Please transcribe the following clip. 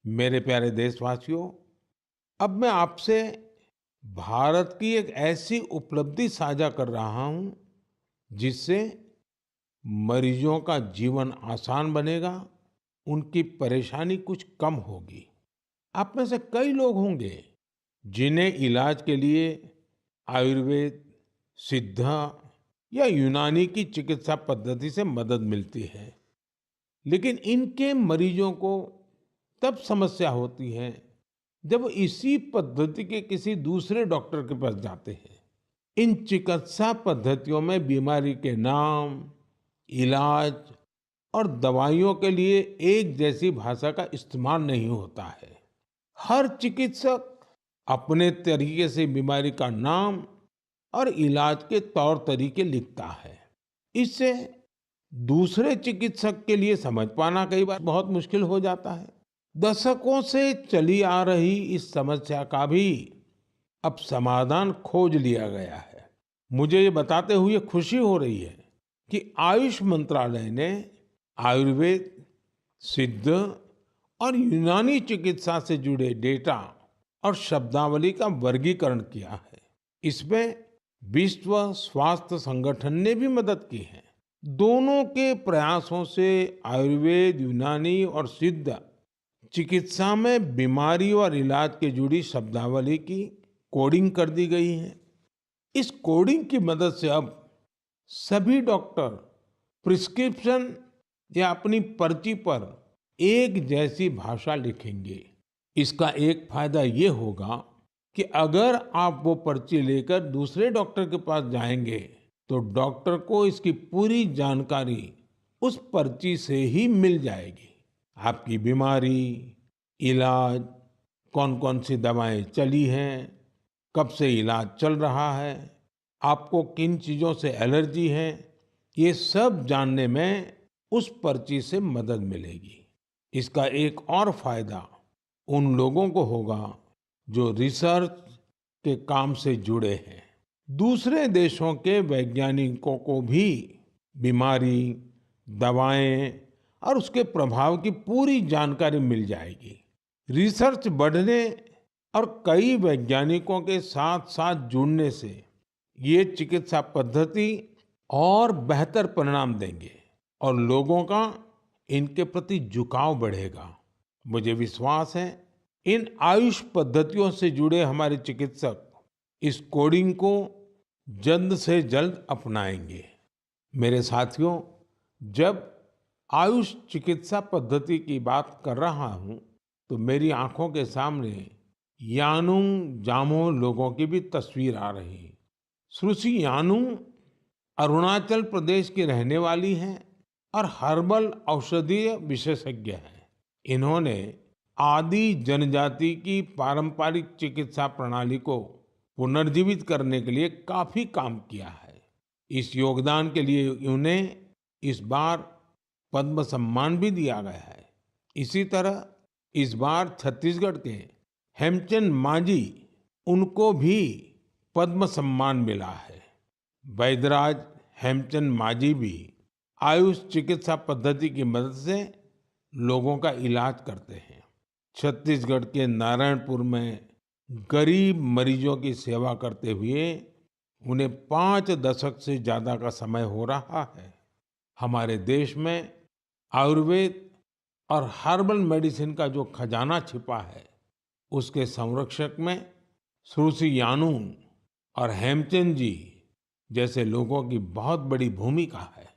मेरे प्यारे देशवासियों, अब मैं आपसे भारत की एक ऐसी उपलब्धि साझा कर रहा हूं जिससे मरीजों का जीवन आसान बनेगा, उनकी परेशानी कुछ कम होगी। आप में से कई लोग होंगे जिन्हें इलाज के लिए आयुर्वेद, सिद्धा या यूनानी की चिकित्सा पद्धति से मदद मिलती है। लेकिन इनके मरीजों को तब समस्या होती है जब वो इसी पद्धति के किसी दूसरे डॉक्टर के पास जाते हैं। इन चिकित्सा पद्धतियों में बीमारी के नाम, इलाज और दवाइयों के लिए एक जैसी भाषा का इस्तेमाल नहीं होता है। हर चिकित्सक अपने तरीके से बीमारी का नाम और इलाज के तौर तरीके लिखता है। इससे दूसरे चिकित्सक के लिए समझ पाना कई बार बहुत मुश्किल हो जाता है। दशकों से चली आ रही इस समस्या का भी अब समाधान खोज लिया गया है। मुझे ये बताते हुए खुशी हो रही है कि आयुष मंत्रालय ने आयुर्वेद, सिद्ध और यूनानी चिकित्सा से जुड़े डेटा और शब्दावली का वर्गीकरण किया है। इसमें विश्व स्वास्थ्य संगठन ने भी मदद की है। दोनों के प्रयासों से आयुर्वेद, यूनानी और सिद्ध चिकित्सा में बीमारी और इलाज के जुड़ी शब्दावली की कोडिंग कर दी गई है। इस कोडिंग की मदद से अब सभी डॉक्टर प्रिस्क्रिप्शन या अपनी पर्ची पर एक जैसी भाषा लिखेंगे। इसका एक फायदा ये होगा कि अगर आप वो पर्ची लेकर दूसरे डॉक्टर के पास जाएंगे तो डॉक्टर को इसकी पूरी जानकारी उस पर्ची से ही मिल जाएगी। आपकी बीमारी, इलाज, कौन-कौन सी दवाएं चली हैं, कब से इलाज चल रहा है, आपको किन चीजों से एलर्जी है, ये सब जानने में उस पर्ची से मदद मिलेगी। इसका एक और फायदा उन लोगों को होगा जो रिसर्च के काम से जुड़े हैं। दूसरे देशों के वैज्ञानिकों को भी बीमारी, दवाएं और उसके प्रभाव की पूरी जानकारी मिल जाएगी। रिसर्च बढ़ने और कई वैज्ञानिकों के साथ साथ जुड़ने से ये चिकित्सा पद्धति और बेहतर परिणाम देंगे और लोगों का इनके प्रति झुकाव बढ़ेगा। मुझे विश्वास है इन आयुष पद्धतियों से जुड़े हमारे चिकित्सक इस कोडिंग को जल्द से जल्द अपनाएंगे। मेरे साथियों, जब आयुष चिकित्सा पद्धति की बात कर रहा हूं तो मेरी आंखों के सामने यानुंग जामोह लोगों की भी तस्वीर आ रही है। श्रुति यानुंग अरुणाचल प्रदेश की रहने वाली हैं और हर्बल औषधीय विशेषज्ञ हैं। इन्होंने आदि जनजाति की पारंपरिक चिकित्सा प्रणाली को पुनर्जीवित करने के लिए काफी काम किया है। इस योगदान के लिए उन्हें इस बार पद्म सम्मान भी दिया गया है। इसी तरह इस बार छत्तीसगढ़ के हेमचंद मांझी, उनको भी पद्म सम्मान मिला है। वैद्यराज हेमचंद मांझी भी आयुष चिकित्सा पद्धति की मदद से लोगों का इलाज करते हैं। छत्तीसगढ़ के नारायणपुर में गरीब मरीजों की सेवा करते हुए उन्हें 5 दशक से ज्यादा का समय हो रहा है। हमारे देश में आयुर्वेद और हर्बल मेडिसिन का जो खजाना छिपा है, उसके संरक्षक में श्रुति यानुंग और हेमचंद जी जैसे लोगों की बहुत बड़ी भूमिका है।